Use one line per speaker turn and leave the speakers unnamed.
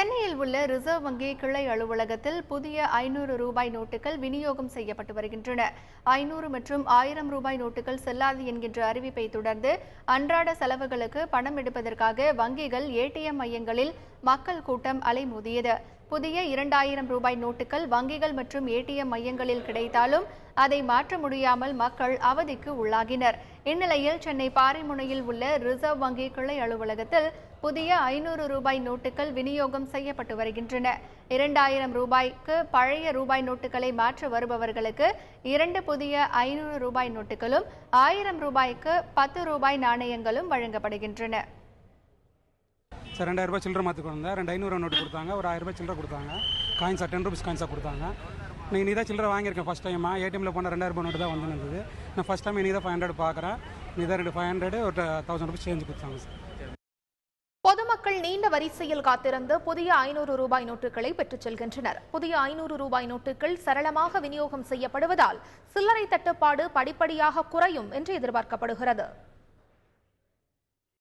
சென்னையில் உள்ள ரிசர்வ் வங்கி கிளை அலுவலகத்தில் புதிய 500 ரூபாய் நோட்டுகள் விநியோகம் செய்யப்பட்டு வருகின்றன. 500 மற்றும் 1000 ரூபாய் நோட்டுகள் செல்லாது என்கின்ற அறிவிப்பை தொடர்ந்து அன்றாட செலவுகளுக்கு பணம் எடுப்பதற்காக வங்கிகள் ஏடிஎம் மையங்களில் மக்கள் கூட்டம் அலைமோதியது. புதிய 2000 ரூபாய் நோட்டுகள் வங்கிகள் மற்றும் ஏடிஎம் மையங்களில் கிடைத்தாலும் அதை மாற்ற முடியாமல் மக்கள் அவதிக்கு உள்ளாகினர். இந்நிலையில் சென்னை பாரிமுனையில் உள்ள ரிசர்வ் வங்கி கிளை அலுவலகத்தில் புதிய 500 ரூபாய் நோட்டுகள் விநியோகம் செய்யப்பட்டு வருகின்றன. 2000 ரூபாய்க்கு பழைய ரூபாய் நோட்டுகளை மாற்ற வருபவர்களுக்கு 2 புதிய 500 ரூபாய் நோட்டுகளும் 1000 ரூபாய்க்கு 10 ரூபாய் நாணயங்களும் வழங்கப்படுகின்றன.
சார் 2000 ரூபாய் சில்லறை மாற்றி கொடுத்தா 2 500 நோட்டு கொடுத்தாங்க, ஒரு 1000 ரூபாய் சில்லறை கொடுத்தாங்க, காயின்ஸாக 10 ரூபீஸ் காயின்ஸாக கொடுத்தாங்க. நான் இனி தான் சில்லறை வாங்கியிருக்கேன். ஃபஸ்ட் டைமாக ஏடிஎம்மில் போனால் 2000 ரூபாய் நோட்டு தான் வந்துருந்தது. நான் ஃபஸ்ட் டைம் இனி தான் 500 பார்க்குறேன். இனி தான் 500 ஒரு 1000 ரூபாய் சேஞ்ச் கொடுத்தாங்க சார்.
பொதுமக்கள் நீண்ட வரிசையில் காத்திருந்து புதிய 500 ரூபாய் நோட்டுகளை பெற்றுச் செல்கின்றனர். புதிய 500 ரூபாய் நோட்டுகள் சரளமாக விநியோகம் செய்யப்படுவதால் சில்லறை தட்டுப்பாடு படிப்படியாக குறையும் என்று எதிர்பார்க்கப்படுகிறது.